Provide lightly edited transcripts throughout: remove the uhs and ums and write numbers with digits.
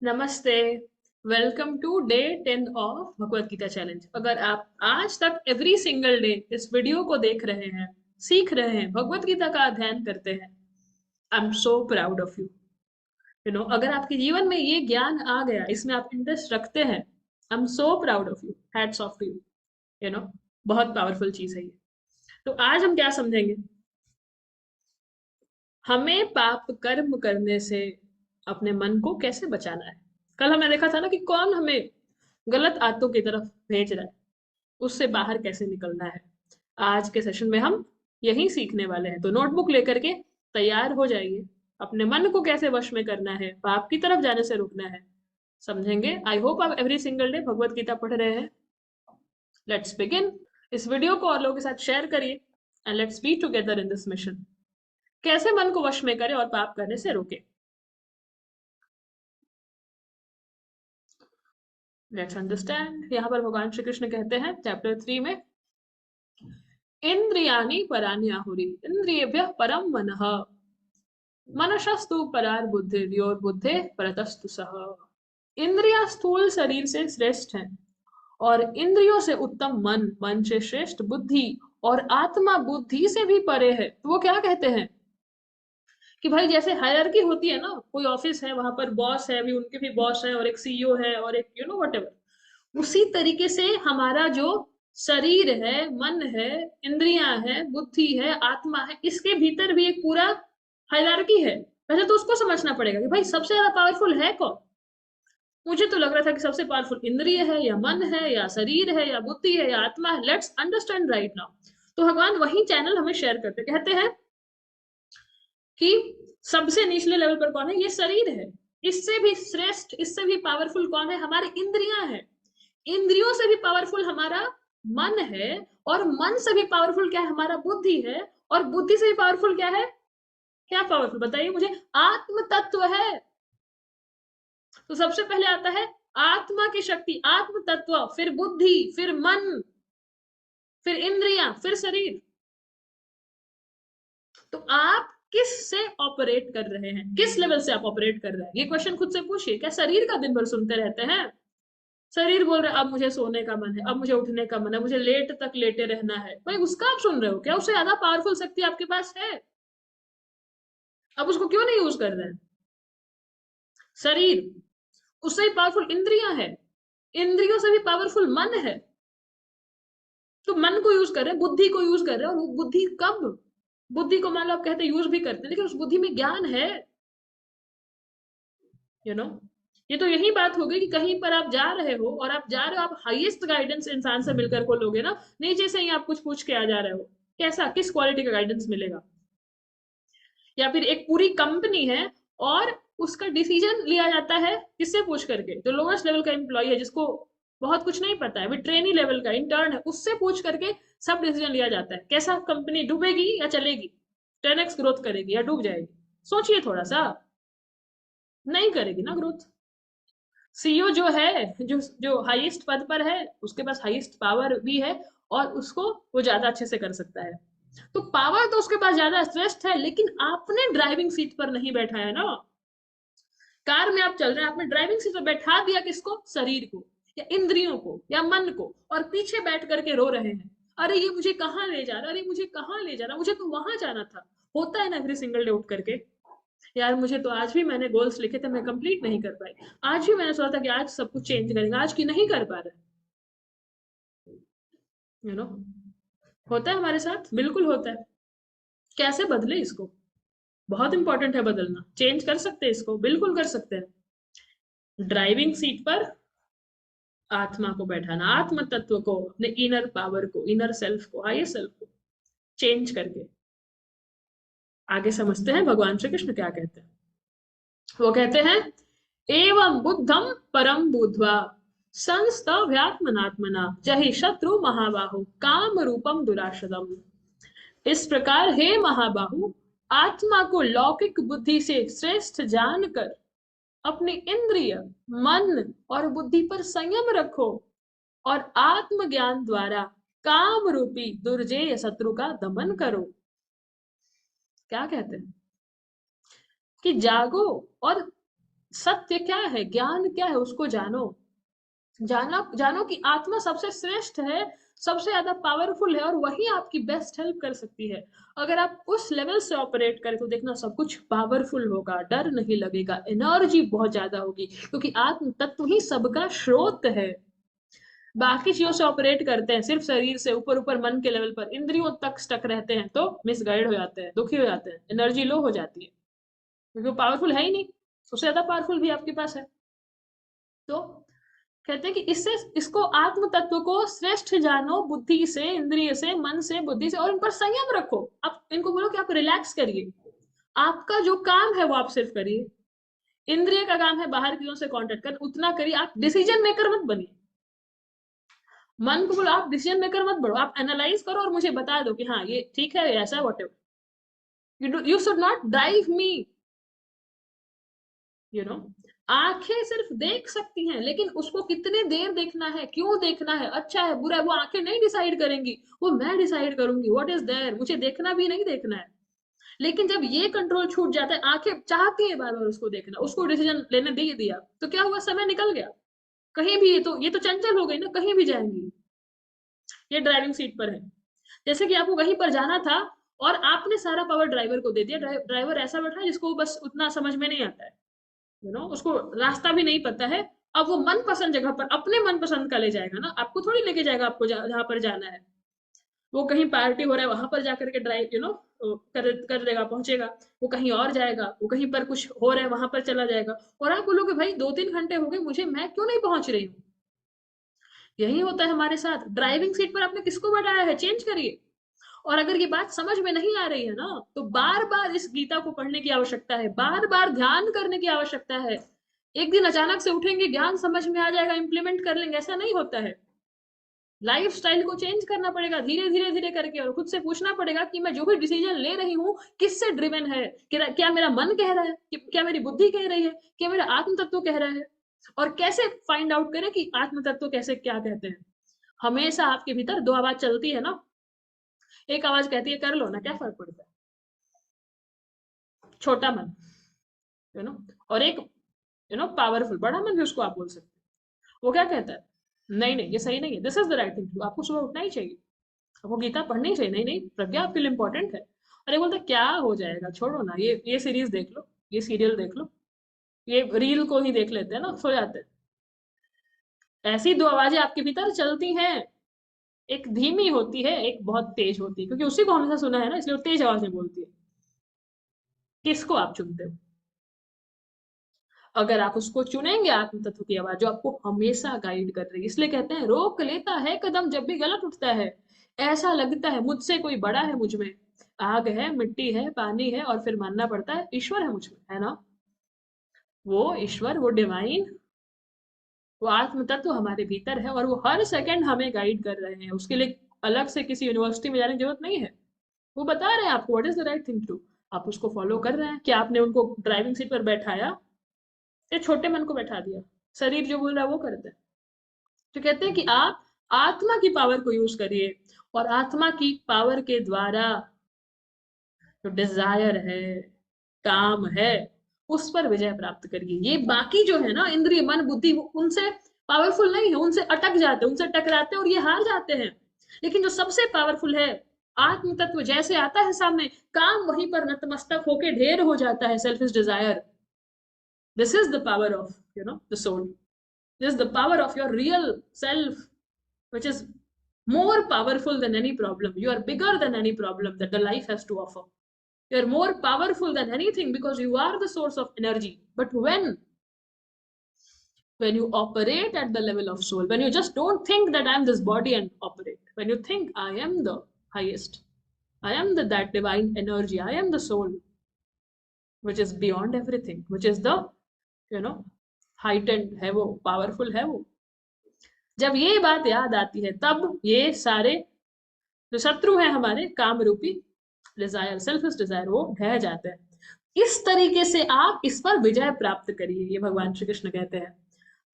नमस्ते। Welcome to day 10 of Bhagavad Gita challenge. अगर आप आज तक एवरी सिंगल डे इस वीडियो को देख रहे हैं, सीख रहे हैं, भगवत गीता का अध्ययन करते हैं, I am so proud of you. अगर आपके जीवन में ये ज्ञान आ गया, इसमें आप इंटरेस्ट रखते हैं, I am so proud of you. Hats off to you. You know बहुत पावरफुल चीज है ये। तो आज हम क्या समझेंगे? हमें पाप कर्म करने से अपने मन को कैसे बचाना है। कल हमने देखा था ना कि कौन हमें गलत आदतों की तरफ भेज रहा है, उससे बाहर कैसे निकलना है। आज के सेशन में हम यही सीखने वाले हैं। तो नोटबुक लेकर के तैयार हो जाइए। अपने मन को कैसे वश में करना है, पाप की तरफ जाने से रुकना है, समझेंगे। आई होप आप every single day Bhagavad Gita पढ़ रहे हैं। Let's begin. इस वीडियो को और लोगों के साथ शेयर करिए and let's be together in this mission. कैसे मन को वश में करें और पाप करने से रोके। Let's understand. यहाँ पर भगवान श्री कृष्ण कहते हैं चैप्टर 3 में, इंद्रियाणि पराणि आहुरि इंद्रियेभ्यः परं मनः मनसस्तु परार बुद्धिर्योर बुद्धे परतस्तु सः। इंद्रियां स्थूल शरीर से श्रेष्ठ हैं और इंद्रियों से उत्तम मन, मन से श्रेष्ठ बुद्धि और आत्मा बुद्धि से भी परे है। तो वो क्या कहते हैं कि भाई जैसे हायरार्की होती है ना, कोई ऑफिस है, वहां पर बॉस है, अभी उनके भी बॉस है और एक सीईओ है और एक व्हाटएवर, उसी तरीके से हमारा जो शरीर है, मन है, इंद्रियां है, बुद्धि है, आत्मा है, इसके भीतर भी एक पूरा हायरार्की है। वैसे तो उसको समझना पड़ेगा कि भाई सबसे ज्यादा पावरफुल है कौन। मुझे तो लग रहा था कि सबसे पावरफुल इंद्रिय है या मन है या शरीर है या बुद्धि है या आत्मा है। Let's understand right now. तो भगवान वही चैनल हमें शेयर करते, कहते हैं कि सबसे निचले लेवल पर कौन है? ये शरीर है। इससे भी श्रेष्ठ, इससे भी पावरफुल कौन है? हमारी इंद्रियां हैं। इंद्रियों से भी पावरफुल हमारा मन है, और मन से भी पावरफुल क्या है? हमारा बुद्धि है। और बुद्धि से भी पावरफुल क्या है? क्या पावरफुल बताइए मुझे? आत्म तत्व है। तो सबसे पहले आता है आत्मा की शक्ति, आत्म तत्व, फिर बुद्धि, फिर मन, फिर इंद्रियां, फिर शरीर। तो आप किस से ऑपरेट कर रहे हैं? किस लेवल से आप ऑपरेट कर रहे हैं? ये क्वेश्चन खुद से पूछिए। क्या शरीर का दिन भर सुनते रहते हैं? शरीर बोल रहा है अब मुझे सोने का मन है, अब मुझे उठने का मन है, मुझे लेट तक लेटे रहना है, भाई उसका आप सुन रहे हो क्या? उससे ज्यादा पावरफुल शक्ति आपके पास है, अब उसको क्यों नहीं यूज कर रहे हैं? शरीर, उससे भी पावरफुल इंद्रियां है, इंद्रियों से भी पावरफुल मन है। तो मन को यूज कर रहे हैं, बुद्धि को यूज कर रहे हैं। और वो बुद्धि कब? बुद्धि को मान लो आप कहते हैं यूज भी करते हैं, लेकिन उस बुद्धि में ज्ञान है। यू नो ये तो यही बात हो गई कि कहीं पर आप जा रहे हो, और आप जा रहे हो, आप हाईएस्ट गाइडेंस इंसान से मिलकर को लोगे ना। नीचे से ही आप कुछ पूछ के आ जा रहे हो, कैसा, किस क्वालिटी का गाइडेंस मिलेगा? या फिर एक पूरी कंपनी है और उसका डिसीजन लिया जाता है किससे पूछ करके? जो लोवेस्ट लेवल का एम्प्लॉय है, जिसको बहुत कुछ नहीं पता है, वो ट्रेनी लेवल का इंटर्न है, उससे पूछ करके सब डिसीजन लिया जाता है। कैसा, कंपनी डूबेगी या चलेगी, 10x ग्रोथ करेगी या डूब जाएगी? सोचिए थोड़ा सा। नहीं करेगी ना ग्रोथ। सीईओ जो है, जो जो हाईएस्ट पद पर है, उसके पास हाईएस्ट पावर भी है, और उसको वो ज्यादा अच्छे से कर सकता है। तो पावर तो उसके पास ज्यादा श्रेष्ठ है, लेकिन आपने ड्राइविंग सीट पर नहीं बैठा है ना। कार में आप चल रहे हैं, आपने ड्राइविंग सीट पर बैठा दिया किसको? शरीर को या इंद्रियों को या मन को, और पीछे बैठ करके रो रहे हैं, अरे ये मुझे कहाँ ले जा रहा, अरे मुझे कहाँ ले जा रहा, मुझे तो वहां जाना था। होता है ना एवरी सिंगल डे उठ करके, यार मुझे तो आज भी मैंने गोल्स लिखे थे, मैं कंप्लीट नहीं कर पाई। आज भी मैंने सोचा था कि आज सब कुछ चेंज करेंगे, आज की नहीं कर पा रहे। यू नो होता है हमारे साथ, बिल्कुल होता है। कैसे बदले इसको? बहुत इंपॉर्टेंट है बदलना। चेंज कर सकते हैं इसको, बिल्कुल कर सकते हैं। ड्राइविंग सीट पर आत्मा को बैठाना, आत्म तत्व को, अपने इनर पावर को, इनर सेल्फ को, हायर सेल्फ को चेंज करके। आगे समझते हैं भगवान श्री कृष्ण क्या कहते हैं। वो कहते हैं, एवं बुद्धम परम बुद्ध्वा संस्तभ्यात्मनात्मना जहि शत्रु महाबाहु काम रूपम दुराशदम। इस प्रकार हे महाबाहु, आत्मा को लौकिक बुद्धि से श्रेष्ठ जानकर अपने इंद्रिय, मन और बुद्धि पर संयम रखो, और आत्मज्ञान द्वारा काम रूपी दुर्जेय शत्रु का दमन करो। क्या कहते हैं? कि जागो और सत्य क्या है, ज्ञान क्या है, उसको जानो। जानो कि आत्मा सबसे श्रेष्ठ है, सबसे ज्यादा पावरफुल है, और वही आपकी बेस्ट हेल्प कर सकती है। अगर आप उस लेवल से ऑपरेट करें तो देखना सब कुछ पावरफुल होगा, डर नहीं लगेगा, एनर्जी बहुत ज्यादा होगी, क्योंकि आत्म तत्व ही सबका स्रोत है। बाकी चीजों से ऑपरेट करते हैं सिर्फ शरीर से, ऊपर ऊपर मन के लेवल पर इंद्रियों तक स्टक रहते हैं तो मिसगाइड हो जाते हैं, दुखी हो जाते हैं, एनर्जी लो हो जाती है, क्योंकि वो पावरफुल है ही नहीं। उससे ज्यादा पावरफुल भी आपके पास है। तो कहते हैं कि इससे, इसको आत्म तत्व को श्रेष्ठ जानो, बुद्धि से, इंद्रिय से, मन से, बुद्धि से, और इन पर संयम रखो। आप इनको बोलो कि आप रिलैक्स करिए, आपका जो काम है वो आप सिर्फ करिए। इंद्रिय का काम है बाहर चीजों से कांटेक्ट कर, उतना करिए, आप डिसीजन मेकर मत बनिए। मन को बोलो आप डिसीजन मेकर मत बढ़ो, आप एनालाइज करो और मुझे बता दो कि हाँ ये ठीक है, ये ऐसा, what ever. You should not drive me, you know. आंखें सिर्फ देख सकती हैं, लेकिन उसको कितने देर देखना है, क्यों देखना है, अच्छा है बुरा है, वो आंखें नहीं डिसाइड करेंगी, वो मैं डिसाइड करूंगी व्हाट इज देयर, मुझे देखना भी नहीं देखना है। लेकिन जब ये कंट्रोल छूट जाता है, आंखें चाहती है बार बार उसको देखना, उसको डिसीजन लेने दे दिया, तो क्या हुआ, समय निकल गया। कहीं भी ये तो चंचल हो गई ना, कहीं भी जाएंगी। ये ड्राइविंग सीट पर है, जैसे कि आपको कहीं पर जाना था और आपने सारा पावर ड्राइवर को दे दिया। ड्राइवर ऐसा बैठा है जिसको बस उतना समझ में नहीं आता है, उसको रास्ता भी नहीं पता है। अब वो मन पसंद जगह पर अपने मन पसंद का ले जाएगा ना, आपको थोड़ी लेके जाएगा, आपको जहाँ पर जाना है। वो कहीं पार्टी हो रहा है वहां पर जाकर के ड्राइव कर देगा, पहुंचेगा। वो कहीं और जाएगा, वो कहीं पर कुछ हो रहा है वहां पर चला जाएगा। और आप बोलोगे भाई 2-3 घंटे हो गए मुझे, मैं क्यों नहीं पहुंच रही हूँ। यही होता है हमारे साथ। ड्राइविंग सीट पर आपने किसको बैठाया है, चेंज करिए। और अगर ये बात समझ में नहीं आ रही है ना, तो बार बार इस गीता को पढ़ने की आवश्यकता है, बार बार ध्यान करने की आवश्यकता है। एक दिन अचानक से उठेंगे, ज्ञान समझ में आ जाएगा, इंप्लीमेंट कर लेंगे, ऐसा नहीं होता है। लाइफ स्टाइल को चेंज करना पड़ेगा धीरे धीरे धीरे करके, और खुद से पूछना पड़ेगा कि मैं जो भी डिसीजन ले रही हूँ किससे ड्रिवन है। क्या मेरा मन कह रहा है, क्या मेरी बुद्धि कह रही है, क्या मेरा आत्म तत्व कह रहा है। और कैसे फाइंड आउट करें कि आत्म तत्व कैसे क्या कहते हैं। हमेशा आपके भीतर दो आवाज चलती है ना। एक आवाज कहती है कर लो ना, क्या फर्क पड़ता है, छोटा मन, यू नो। और एक पावरफुल बड़ा मन भी उसको आप बोल सकते हैं। वो क्या कहता है, नहीं नहीं ये सही नहीं है, this is the right thing, आपको सुबह उठना ही चाहिए, आपको गीता पढ़नी ही चाहिए, नहीं नहीं प्रज्ञा आपके लिए इंपॉर्टेंट है। अरे बोलता क्या हो जाएगा, छोड़ो ना, ये सीरीज देख लो, ये सीरियल देख लो, ये रील को ही देख लेते हैं ना, सो जाते हैं। ऐसी दो आवाजें आपके भीतर चलती हैं, एक धीमी होती है, एक बहुत तेज होती है, क्योंकि उसी को हमेशा सुना है ना, इसलिए वो तेज आवाज में बोलती है। किसको आप चुनते हो। अगर आप उसको चुनेंगे आत्म तत्व की आवाज, जो आपको हमेशा गाइड कर रही है, इसलिए कहते हैं रोक लेता है कदम जब भी गलत उठता है। ऐसा लगता है मुझसे कोई बड़ा है, मुझ में आग है, मिट्टी है, पानी है, और फिर मानना पड़ता है ईश्वर है मुझ में, है ना। वो ईश्वर, वो डिवाइन, वो आत्म तत्व हमारे भीतर है, और वो हर सेकंड हमें गाइड कर रहे हैं। उसके लिए अलग से किसी यूनिवर्सिटी में जाने की जरूरत नहीं है। वो बता रहे हैं आपको what is the right thing to, आप उसको फॉलो कर रहे हैं। क्या आपने उनको ड्राइविंग सीट पर बैठाया, या छोटे मन को बैठा दिया। शरीर जो बोल रहा है वो करते हैं। तो कहते हैं कि आप आत्मा की पावर को यूज करिए, और आत्मा की पावर के द्वारा जो डिजायर है, काम है, उस पर विजय प्राप्त करिए। ये बाकी जो है ना, इंद्रिय मन बुद्धि, वो उनसे पावरफुल नहीं है, उनसे अटक जाते हैं, उनसे टकराते हैं और ये हार जाते हैं। लेकिन जो सबसे पावरफुल है, आत्म तत्व जैसे आता है सामने, काम वहीं पर नतमस्तक होके ढेर हो जाता है, selfish desire. This is the power of the soul. This is the power of your real self, which is more powerful than any problem. You are bigger than any problem that the life has to offer. You are more powerful than anything because you are the source of energy. But when you operate at the level of soul, when you just don't think that I am this body and operate, when you think I am the highest, I am that divine energy, I am the soul, which is beyond everything, which is the you know heightened है, वो powerful है वो। जब ये बात याद आती है, तब ये सारे जो शत्रु हैं हमारे काम रूपी डिजायर, सेल्फिश डिजायर, वो ढह जाते हैं। इस तरीके से आप इस पर विजय प्राप्त करिए, ये भगवान श्री कृष्ण कहते हैं।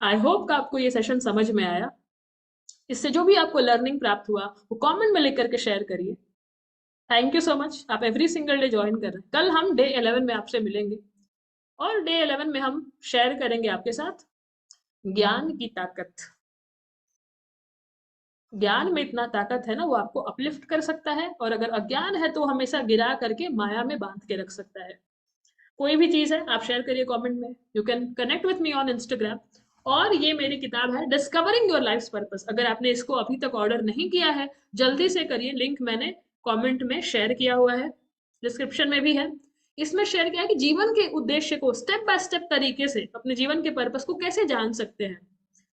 आई होप का आपको ये सेशन समझ में आया। इससे जो भी आपको लर्निंग प्राप्त हुआ वो कमेंट में लिख करके शेयर करिए। थैंक यू सो मच, आप एवरी सिंगल डे ज्वाइन कर रहे हैं। कल हम डे 11 में आपसे मिलेंगे, और डे 11 में हम शेयर करेंगे आपके साथ ज्ञान की ताकत। ज्ञान में इतना ताकत है ना, वो आपको अपलिफ्ट कर सकता है, और अगर अज्ञान है तो हमेशा गिरा करके माया में बांध के रख सकता है। कोई भी चीज है आप शेयर करिए कमेंट में। You can connect with me on Instagram. और ये मेरी किताब है डिस्कवरिंग योर लाइफ पर्पस। अगर आपने इसको अभी तक ऑर्डर नहीं किया है, जल्दी से करिए। लिंक मैंने कमेंट में शेयर किया हुआ है, डिस्क्रिप्शन में भी है। इसमें शेयर किया है कि जीवन के उद्देश्य को स्टेप बाय स्टेप तरीके से, अपने जीवन के पर्पस को कैसे जान सकते हैं।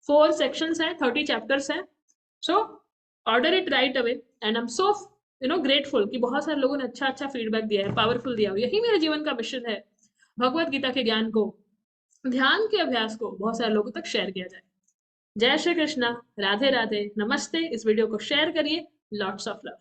4 सेक्शंस हैं, 30 चैप्टर्स हैं। So order it right away. And I am so grateful कि बहुत सारे लोगों ने अच्छा अच्छा फीडबैक दिया है, पावरफुल दिया हो। यही मेरे जीवन का मिशन है, भगवत गीता के ज्ञान को, ध्यान के अभ्यास को बहुत सारे लोगों तक शेयर किया जाए। जय श्री कृष्णा, राधे राधे, नमस्ते। इस वीडियो को शेयर करिए। Lots of love.